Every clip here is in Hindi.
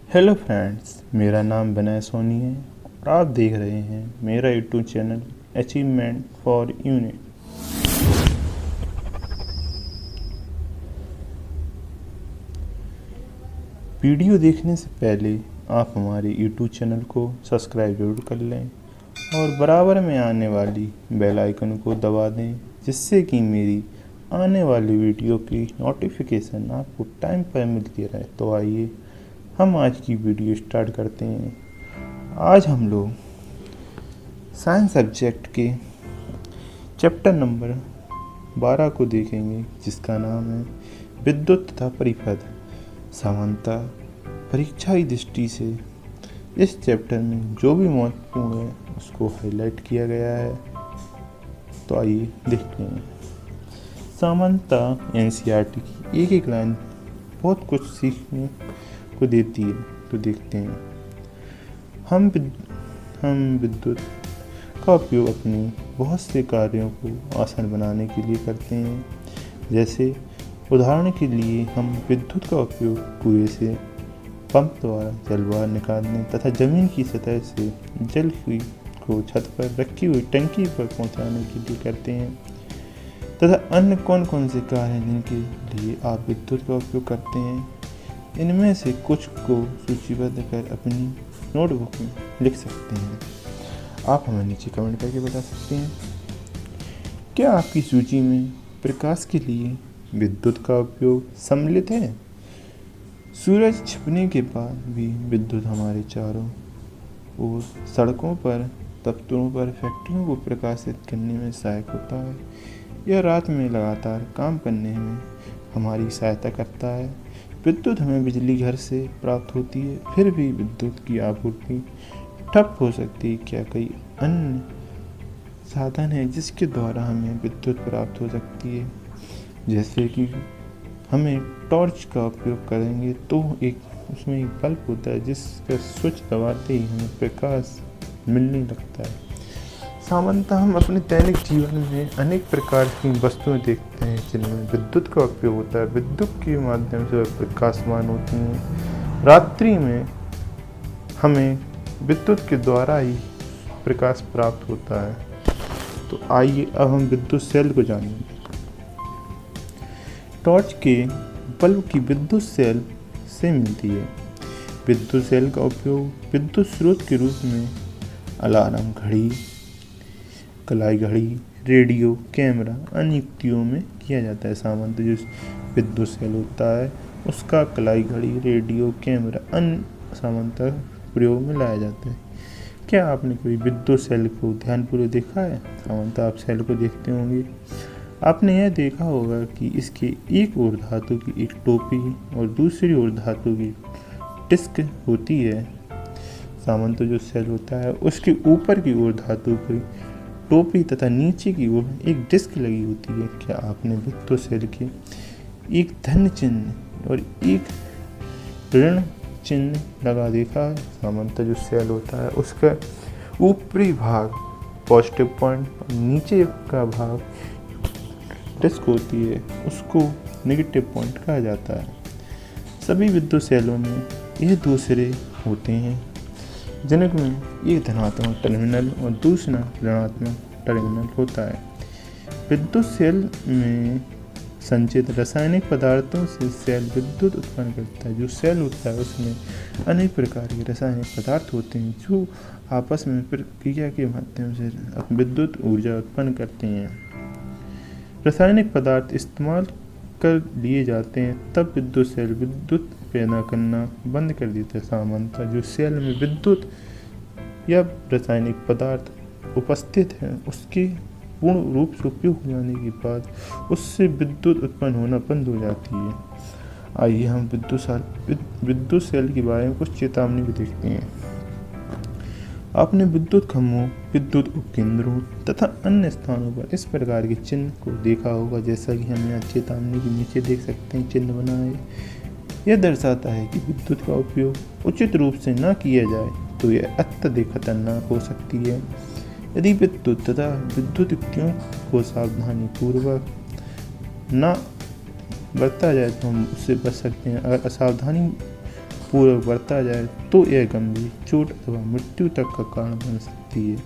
हेलो फ्रेंड्स, मेरा नाम विनय सोनी है और आप देख रहे हैं मेरा YouTube channel achievement for unit. Video देखने से पहले आप हमारे यूट्यूब चैनल को सब्सक्राइब जरूर कर लें और बराबर में आने वाली बेल आइकन को दबा दें, जिससे कि मेरी आने वाली वीडियो की नोटिफिकेशन आपको टाइम पर मिलती रहे। तो आइए हम आज की वीडियो स्टार्ट करते हैं। आज हम लोग साइंस सब्जेक्ट के चैप्टर नंबर 12 को देखेंगे, जिसका नाम है विद्युत तथा परिपथ। सामान्यतः परीक्षा की दृष्टि से इस चैप्टर में जो भी महत्वपूर्ण है उसको हाईलाइट किया गया है। तो आइए देखते हैं। सामान्यतः एनसीईआरटी की एक एक लाइन बहुत कुछ सीखने को देती है। तो देखते हैं। हम विद्युत का उपयोग अपने बहुत से कार्यों को आसान बनाने के लिए करते हैं। जैसे उदाहरण के लिए हम विद्युत का उपयोग कुएं से पंप द्वारा जल बाहर निकालने तथा जमीन की सतह से जल को छत पर रखी हुई टंकी पर पहुंचाने के लिए करते हैं। तथा अन्य कौन कौन से कार्य हैं जिनके लिए आप विद्युत का उपयोग करते हैं, इनमें से कुछ को सूचीबद्ध कर अपनी नोटबुक में लिख सकते हैं। आप हमें नीचे कमेंट करके बता सकते हैं, क्या आपकी सूची में प्रकाश के लिए विद्युत का उपयोग सम्मिलित है? सूरज छिपने के बाद भी विद्युत हमारे चारों ओर सड़कों पर, दफ्तरों पर, फैक्ट्रियों को प्रकाशित करने में सहायक होता है। यह रात में लगातार काम करने में हमारी सहायता करता है। विद्युत हमें बिजली घर से प्राप्त होती है, फिर भी विद्युत की आपूर्ति ठप हो सकती है। क्या कई अन्य साधन है जिसके द्वारा हमें विद्युत प्राप्त हो सकती है? जैसे कि हमें टॉर्च का उपयोग करेंगे तो उसमें एक बल्ब होता है जिसका स्विच दबाते ही हमें प्रकाश मिलने लगता है। सामान्यतः हम अपने दैनिक जीवन में अनेक प्रकार की वस्तुएं देखते हैं जिनमें विद्युत का उपयोग होता है। विद्युत के माध्यम से वह प्रकाशमान होती हैं। रात्रि में हमें विद्युत के द्वारा ही प्रकाश प्राप्त होता है। तो आइए अब हम विद्युत सेल को जानेंगे। टॉर्च के बल्ब की विद्युत सेल से मिलती है। विद्युत सेल का उपयोग विद्युत स्रोत के रूप में अलार्म, घड़ी, कलाई घड़ी, रेडियो, कैमरा, अन्य युक्तियों में किया जाता है। सामान्यतः जो विद्युत सेल होता है उसका कलाई घड़ी, रेडियो, कैमरा अन्य सामान्यतः प्रयोग में लाया जाता है। क्या आपने कोई विद्युत सेल को ध्यानपूर्वक देखा है? सामान्यतः आप सेल को देखते होंगे। आपने यह देखा होगा कि इसके एक ओर धातु की एक टोपी और दूसरी ओर धातु की डिस्क होती है। सामान्यतः जो सेल होता है उसके ऊपर की ओर धातु की टोपी तथा नीचे की ओर एक डिस्क लगी होती है। क्या आपने विद्युत सेल के एक धन चिन्ह और एक ऋण चिन्ह लगा देखा है? सामान्यतः जो सेल होता है उसका ऊपरी भाग पॉजिटिव पॉइंट और नीचे का भाग डिस्क होती है, उसको नेगेटिव पॉइंट कहा जाता है। सभी विद्युत सेलों में यह दो सिरे होते हैं जिनमें एक धनात्मक टर्मिनल और दूसरा ऋणात्मक टर्मिनल होता है। विद्युत सेल में संचित रासायनिक पदार्थों से सेल विद्युत उत्पन्न करता है। जो सेल होता है उसमें अनेक प्रकार के रासायनिक पदार्थ होते हैं जो आपस में प्रक्रिया के माध्यम से विद्युत ऊर्जा उत्पन्न करते हैं। रासायनिक पदार्थ इस्तेमाल कर लिए जाते हैं तब विद्युत सेल विद्युत पैदा करना बंद कर देता है। सामान्यतः जो सेल में विद्युत या रासायनिक पदार्थ उपस्थित है उसके पूर्ण रूप से उपयोग हो जाने के बाद उससे विद्युत उत्पन्न होना बंद हो जाती है। आइए हम विद्युत सेल के बारे में कुछ चेतावनी भी देखते हैं। आपने विद्युत खंभों, विद्युत उपकेंद्रों तथा अन्य स्थानों पर इस प्रकार के चिन्ह को देखा होगा, जैसा कि हम यहाँ चेतावनी के नीचे देख सकते हैं चिन्ह बना है। यह दर्शाता है कि विद्युत का उपयोग उचित रूप से न किया जाए तो यह अत्यधिक खतरनाक हो सकती है। यदि विद्युत तथा विद्युत युक्तियों को सावधानी पूर्वक न बरता जाए तो हम उससे बच सकते हैं। अगर असावधानी पूर्वक बरता जाए तो यह गंभीर चोट अथवा मृत्यु तक का कारण बन सकती है।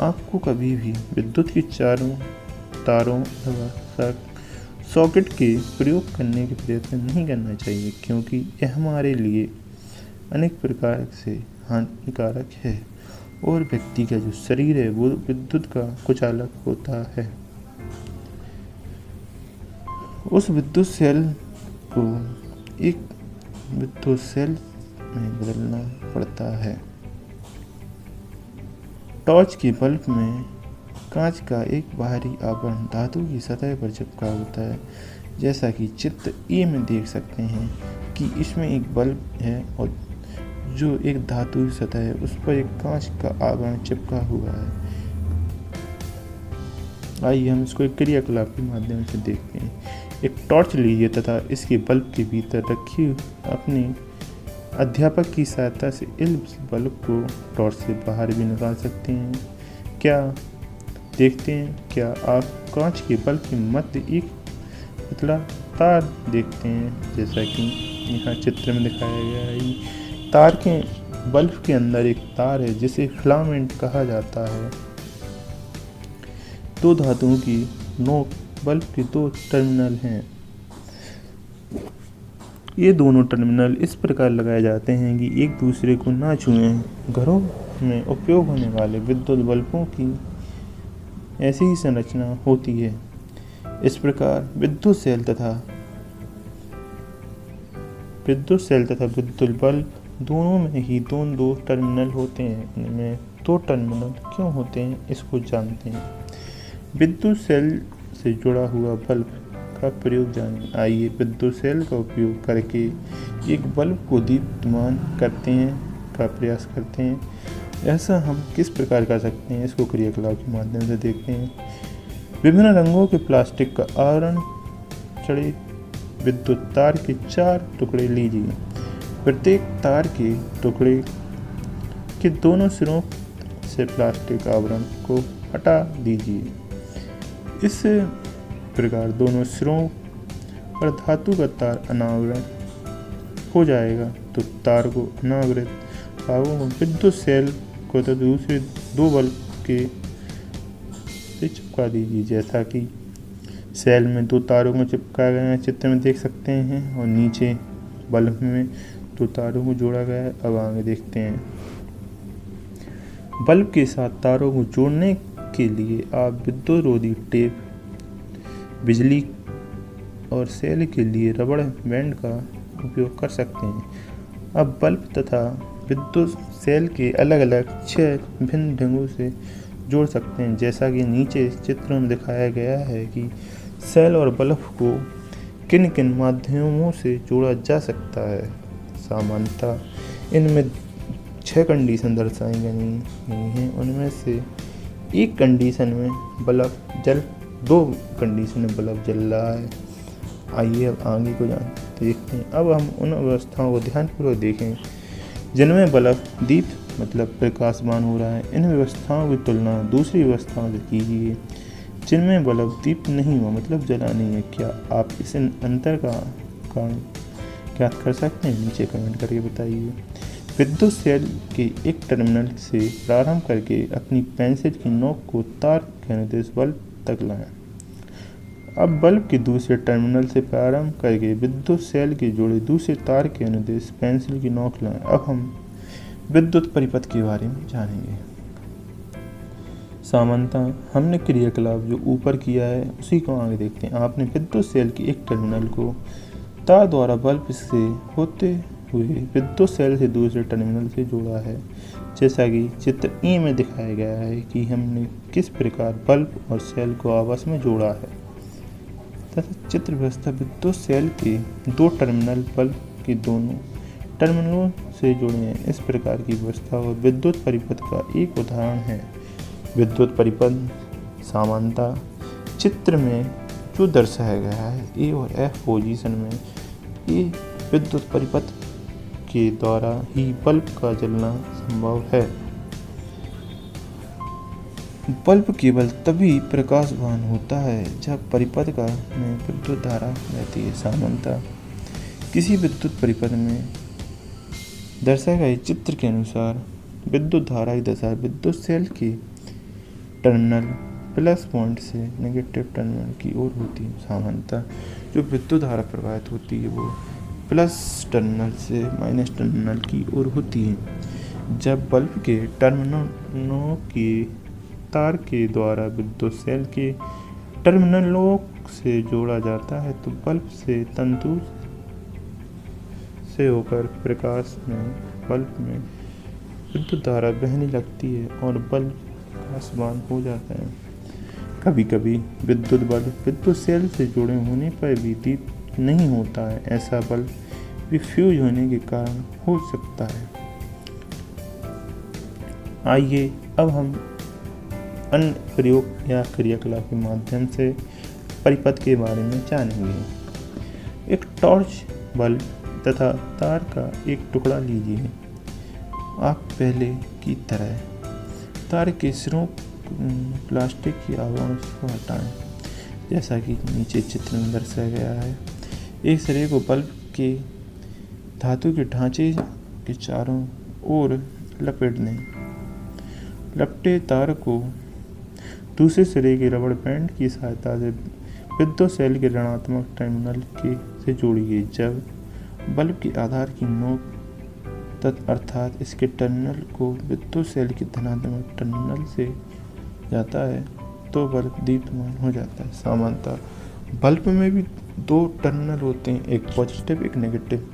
आपको कभी भी विद्युत के चारों तारों अथवा सॉकेट के प्रयोग करने के प्रयत्न नहीं करना चाहिए, क्योंकि यह हमारे लिए अनेक प्रकार से हानिकारक है और व्यक्ति का जो शरीर है वो विद्युत का कुचालक होता है। उस विद्युत सेल को एक विद्युत सेल में बदलना पड़ता है। टॉर्च के बल्ब में कांच का एक बाहरी आवरण धातु की सतह पर चिपका होता है। जैसा कि चित्र ए में देख सकते हैं कि इसमें एक बल्ब है और जो एक धातु की सतह है उस पर एक कांच का आवरण चिपका हुआ है। आइए हम इसको एक क्रियाकलाप के माध्यम से देखते हैं। एक टॉर्च लीजिए तथा इसके बल्ब के भीतर रखी अपने अध्यापक की सहायता से इस बल्ब को टॉर्च से बाहर भी निकाल सकते हैं। क्या देखते हैं? क्या आप कांच के बल्ब के मध्य एक पतला तार देखते हैं, जैसा कि यहाँ चित्र में दिखाया गया है। तार के बल्ब के अंदर एक तार है जिसे फिलामेंट कहा जाता है। दो धातुओं की नोक बल्ब के दो टर्मिनल हैं। ये दोनों टर्मिनल इस प्रकार लगाए जाते हैं कि एक दूसरे को ना छुएं। घरों में उपयोग होने वाले विद्युत बल्बों की ऐसी ही संरचना होती है। इस प्रकार विद्युत सेल तथा विद्युत बल्ब दोनों में ही दो टर्मिनल होते हैं। इनमें दो टर्मिनल क्यों होते हैं इसको जानते हैं। विद्युत सेल से जुड़ा हुआ बल्ब का प्रयोग जानिए। आइए विद्युत सेल का उपयोग करके एक बल्ब को दीप्तमान करने का प्रयास करते हैं। ऐसा हम किस प्रकार कर सकते हैं इसको क्रियाकलाप के माध्यम से देखते हैं। विभिन्न रंगों के प्लास्टिक का आवरण चढ़े विद्युत तार के 4 टुकड़े लीजिए। प्रत्येक तार के टुकड़े के दोनों सिरों से प्लास्टिक आवरण को हटा दीजिए। इस प्रकार दोनों सिरों पर धातु का तार अनावृत हो जाएगा। तो तार को अनावृत भागों को विद्युत सेल को तो दूसरे दो बल्ब के से चिपका दीजिए। जैसा कि सेल में दो तारों को चिपका गया है, चित्र में देख सकते हैं, और नीचे बल्ब में दो तारों को जोड़ा गया है। अब आगे देखते हैं। बल्ब के साथ तारों को जोड़ने के लिए आप विद्युत रोधी टेप, बिजली और सेल के लिए रबड़ बैंड का उपयोग कर सकते हैं। अब बल्ब तथा विद्युत सेल के अलग अलग 6 भिन्न ढंगों से जोड़ सकते हैं। जैसा कि नीचे चित्र में दिखाया गया है कि सेल और बल्ब को किन किन माध्यमों से जोड़ा जा सकता है। सामान्यतः इनमें 6 कंडीशन दर्शाई गई हैं। उनमें से एक कंडीशन में दो कंडीशन में बल्ब जल रहा है। आइए अब आगे को देखते हैं। अब हम उन अवस्थाओं को ध्यानपूर्वक देखें जिनमें बल्ब दीप्त मतलब प्रकाशमान हो रहा है। इन व्यवस्थाओं की तुलना दूसरी व्यवस्थाओं से कीजिए जिनमें बल्ब दीप्त नहीं हुआ मतलब जला नहीं है। क्या आप इस अंतर का कारण ज्ञात कर सकते हैं? नीचे कमेंट करके बताइए। विद्युत सेल के एक टर्मिनल से प्रारंभ करके अपनी पेंसिल की नोक को तार के अनुदेश बल्ब तक लाएं। अब बल्ब के दूसरे टर्मिनल से प्रारंभ करके विद्युत सेल के जोड़े दूसरे तार के अनुदेश पेंसिल की नोक लाएं। अब हम विद्युत परिपथ के बारे में जानेंगे। सामान्यतः हमने क्रियाकलाप जो ऊपर किया है उसी को आगे देखते हैं। आपने विद्युत सेल के एक टर्मिनल को तार द्वारा बल्ब से होते हुए विद्युत सेल से दूसरे टर्मिनल से जोड़ा है। जैसा कि चित्र ए में दिखाया गया है कि हमने किस प्रकार बल्ब और सेल को आपस में जोड़ा है तथा चित्र व्यवस्था विद्युत सेल के दो टर्मिनल बल्ब के दोनों टर्मिनलों से जुड़े हैं। इस प्रकार की व्यवस्था और विद्युत परिपथ का एक उदाहरण है। विद्युत परिपथ सामान्यतः चित्र में जो दर्शाया गया है ए और एफ पोजीशन में, ये विद्युत परिपथ के द्वारा ही बल्ब का जलना संभव है। बल्ब केवल तभी प्रकाशवान होता है जब परिपथ में विद्युत धारा रहती है। सामान्यतः किसी विद्युत परिपथ में दर्शाए गए चित्र के अनुसार विद्युत धारा की दशा विद्युत सेल के टर्मिनल प्लस पॉइंट से नेगेटिव टर्मिनल की ओर होती है। सामान्यतः जो विद्युत धारा प्रवाहित होती है वो प्लस टर्मिनल से माइनस टर्मिनल की ओर होती है। जब बल्ब के टर्मिनलों के तार के द्वारा विद्युत सेल के टर्मिनलों से जोड़ा जाता है तो बल्ब से तंतु से होकर प्रकाश में बल्ब में विद्युत धारा बहने लगती है और बल्ब प्रकाशमान हो जाता है। कभी कभी विद्युत बल्ब विद्युत सेल से जुड़े होने पर भी दीप्त नहीं होता है। ऐसा बल्ब फ्यूज होने के कारण हो सकता है। आइए अब हम अन्य प्रयोग या क्रियाकलाप के माध्यम से परिपथ के बारे में जानेंगे। एक टॉर्च बल्ब तथा तार का एक टुकड़ा लीजिए। आप पहले की तरह तार के सिरों प्लास्टिक की आवरण को हटाएं, जैसा कि नीचे चित्र में दर्शाया गया है। एक सिरे को बल्ब के धातु के ढांचे के चारों ओर लपेट दें। लपटे तार को दूसरे सिरे के रबड़ बैंड की सहायता से विद्युत सेल के ऋणात्मक टर्मिनल से जोड़िए। जब बल्ब के आधार की नोक अर्थात इसके टर्मिनल को विद्युत सेल के धनात्मक टर्मिनल से जाता है तो बल्ब दीप्तमान हो जाता है। सामान्यतः बल्ब में भी दो टर्मिनल होते हैं, एक पॉजिटिव एक नेगेटिव,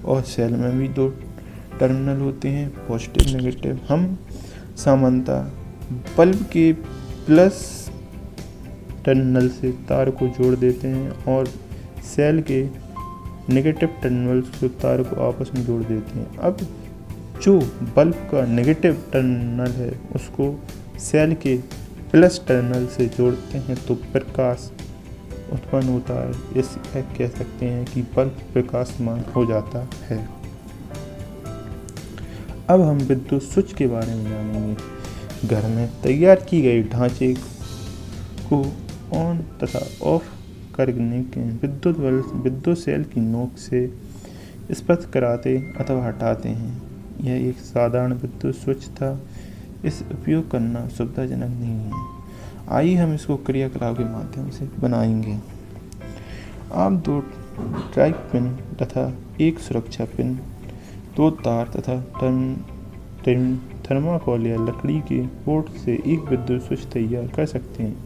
और सेल में भी दो टर्मिनल होते हैं, पॉजिटिव नेगेटिव। हम सामान्यतः बल्ब के प्लस टर्मिनल से तार को जोड़ देते हैं और सेल के नेगेटिव टर्मिनल से तार को आपस में जोड़ देते हैं। अब जो बल्ब का नेगेटिव टर्मिनल है उसको सेल के प्लस टर्मिनल से जोड़ते हैं तो प्रकाश उत्पन्न होता है। इसे कह सकते हैं कि बल्ब प्रकाशमान हो जाता है। अब हम विद्युत स्विच के बारे में जानेंगे। घर में तैयार की गई ढांचे को ऑन तथा ऑफ करने के विद्युत सेल की नोक से स्पर्श कराते अथवा हटाते हैं। यह एक साधारण विद्युत स्विच था। इसे उपयोग करना सुविधाजनक नहीं है। आइए हम इसको क्रियाकलाप के माध्यम से बनाएंगे। आप दो ड्राइव पिन तथा एक सुरक्षा पिन, दो तार तथा थर्माकोल या लकड़ी के बोर्ड से एक विद्युत स्विच तैयार कर सकते हैं।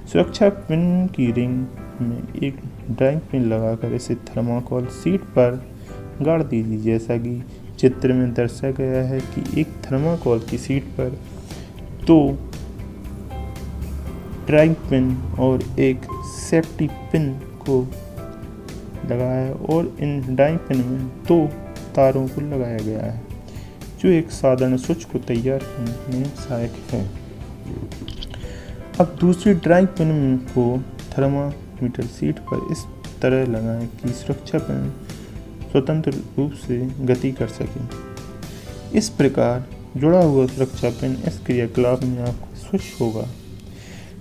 सुरक्षा पिन की रिंग में एक ड्राइव पिन लगाकर इसे थर्माकोल शीट पर गाड़ दीजिए। जैसा कि चित्र में दर्शाया गया है कि एक थर्माकोल की शीट पर दो ड्राइव पिन और एक सेफ्टी पिन को लगाया और इन ड्राइव पिन में दो तारों को लगाया गया है, जो एक साधारण स्विच को तैयार करने में सहायक है। अब दूसरी ड्राइव पिन को थर्मामीटर शीट पर इस तरह लगाएं कि सुरक्षा पिन स्वतंत्र रूप से गति कर सके। इस प्रकार जुड़ा हुआ सुरक्षा पिन इस क्रियाकलाप में आपका स्विच होगा।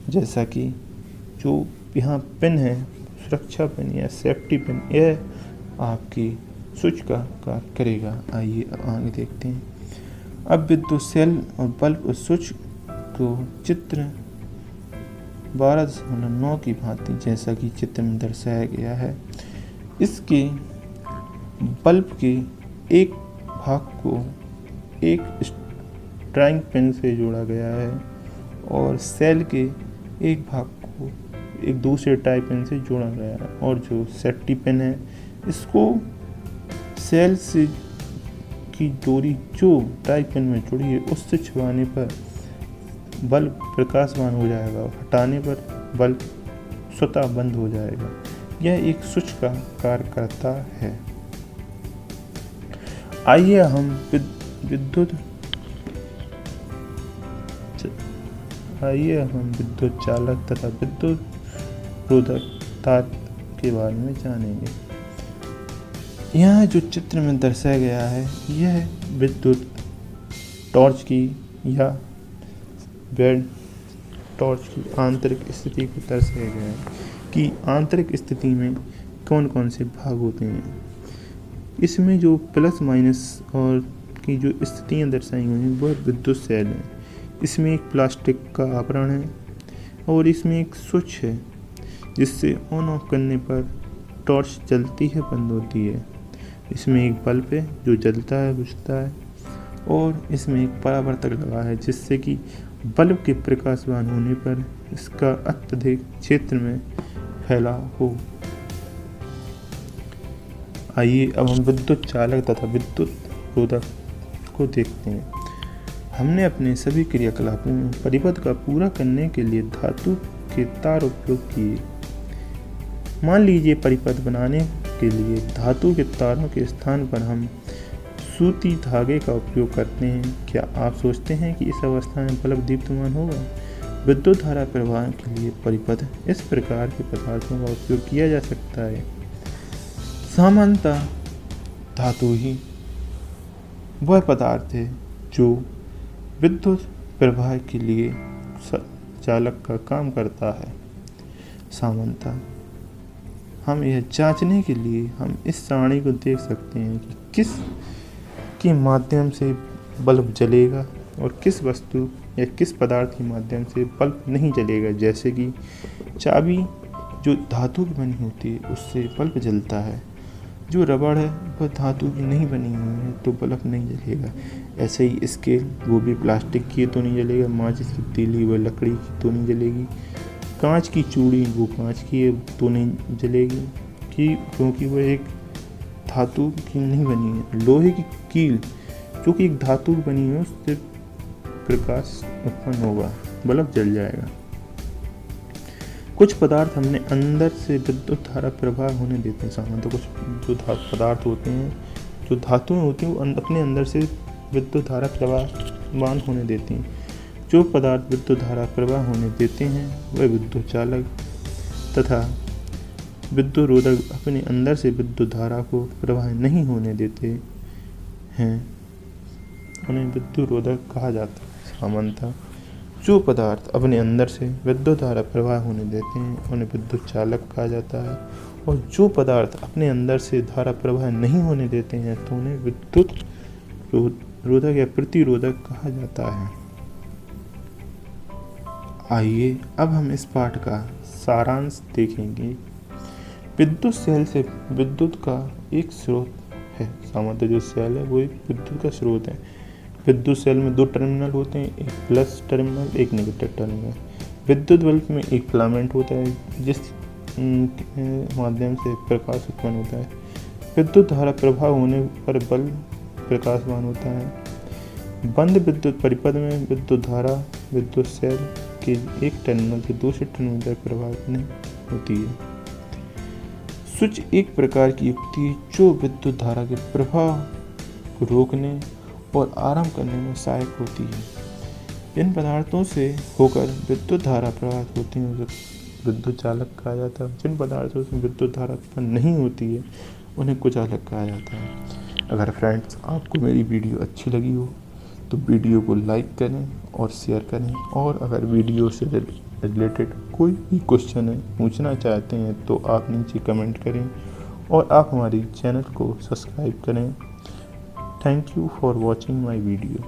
जैसा कि जो यहाँ पिन है, सुरक्षा पिन या सेफ्टी पिन, यह आपकी स्विच का कार्य करेगा। आइए आगे देखते हैं। अब विद्युत सेल और बल्ब और स्विच को चित्र 12.9 की भांति जैसा कि चित्र में दर्शाया गया है। इसके बल्ब के एक भाग को एक ड्राइंग पिन से जोड़ा गया है और सेल के एक भाग को एक दूसरे टाइप पिन से जोड़ा गया है, और जो सेफ्टी पिन है इसको सेल से की डोरी जो टाइप पिन में जुड़ी है उससे छुआने पर बल्ब प्रकाशमान हो जाएगा और हटाने पर बल्ब स्वतः बंद हो जाएगा। यह एक स्विच का कार्य करता है। आइए हम विद्युत चालक तथा विद्युत रोधक तार के बारे में जानेंगे। यहाँ जो चित्र में दर्शाया गया है यह विद्युत टॉर्च की या बेड टॉर्च की आंतरिक स्थिति को दर्शाया गया है कि आंतरिक स्थिति में कौन कौन से भाग होते हैं। इसमें जो प्लस माइनस और की जो स्थितियाँ दर्शाई हुई हैं वह विद्युत सेल है। इसमें एक प्लास्टिक का आवरण है और इसमें एक स्विच है जिससे ऑन ऑफ करने पर टॉर्च जलती है, बंद होती है। इसमें एक बल्ब है जो जलता है, बुझता है और इसमें एक परावर्तक लगा है जिससे कि बल्ब के प्रकाशवान होने पर इसका अत्यधिक क्षेत्र में फैला हो। आइए अब हम विद्युत चालक तथा विद्युत रोधक को देखते हैं। हमने अपने सभी क्रियाकलापों में परिपथ का पूरा करने के लिए धातु के तार उपयोग किए। मान लीजिए परिपथ बनाने के लिए धातु के तारों के स्थान पर हम सूती धागे का उपयोग करते हैं। क्या आप सोचते हैं कि इस अवस्था में बल्ब दीप्तमान होगा? विद्युत धारा प्रवाह के लिए परिपथ इस प्रकार के पदार्थों का उपयोग किया जा सकता है। सामान्यतः धातु ही वह पदार्थ है जो विद्युत प्रवाह के लिए चालक का काम करता है। सामान्यतः हम यह जांचने के लिए हम इस सारणी को देख सकते हैं कि किस के माध्यम से बल्ब जलेगा और किस वस्तु या किस पदार्थ के माध्यम से बल्ब नहीं जलेगा। जैसे कि चाबी जो धातु की बनी होती है उससे बल्ब जलता है, जो रबड़ है वह धातु की नहीं बनी हुई है तो बल्ब नहीं जलेगा। ऐसे ही स्केल वो भी प्लास्टिक की तो नहीं जलेगा, माचिस की तीली वह लकड़ी की तो नहीं जलेगी, कांच की चूड़ी वो कांच की है तो नहीं जलेगी क्योंकि वह एक धातु की नहीं बनी है। लोहे की कील जो कि एक धातु की बनी है उससे प्रकाश उत्पन्न होगा, बल्ब जल जाएगा। कुछ पदार्थ हमने अंदर से विद्युत धारा प्रवाह होने देते हैं। सामान्यतः कुछ जो पदार्थ होते हैं जो धातु में होती हैं वो अपने अंदर से विद्युत धारा प्रवाहमान होने देती हैं। जो पदार्थ विद्युत धारा प्रवाह होने देते हैं वह विद्युत चालक तथा विद्युत रोधक अपने अंदर से विद्युत धारा को प्रवाह नहीं होने देते हैं, उन्हें विद्युत रोधक कहा जाता है। सामान्यतः जो पदार्थ अपने अंदर से विद्युत धारा प्रवाह होने देते हैं उन्हें विद्युत चालक कहा जाता है और जो पदार्थ अपने अंदर से धारा प्रवाह नहीं होने देते हैं तो उन्हें विद्युत रोधक या प्रतिरोधक कहा जाता है। आइए अब हम इस पाठ का सारांश देखेंगे। विद्युत सेल से विद्युत का एक स्रोत है। सामान्यतः जो सेल है वो एक विद्युत का स्रोत है। विद्युत सेल में दो टर्मिनल होते हैं, एक प्लस टर्मिनल, एक नेगेटिव टर्मिनल। विद्युत बल्ब में एक फिलामेंट होता है जिस माध्यम से प्रकाश उत्पन्न होता है। विद्युत धारा प्रवाह होने पर बल्ब प्रकाशवान होता है। बंद विद्युत परिपथ में विद्युत धारा विद्युत सेल के एक टर्मिनल से दूसरे टर्मिनल तक प्रवाहित नहीं होती है। स्विच एक प्रकार की युक्ति है जो विद्युत धारा के प्रवाह को रोकने और आरंभ करने में सहायक होती है। इन पदार्थों से होकर विद्युत धारा प्रवाहित होती है उसे विद्युत चालक कहा जाता है। जिन पदार्थों से विद्युत धारा उत्पन्न नहीं होती है उन्हें कुचालक कहा जाता है। अगर फ्रेंड्स आपको मेरी वीडियो अच्छी लगी हो तो वीडियो को लाइक करें और शेयर करें, और अगर वीडियो से रिलेटेड कोई भी क्वेश्चन है पूछना चाहते हैं तो आप नीचे कमेंट करें और आप हमारी चैनल को सब्सक्राइब करें। Thank you for watching my video.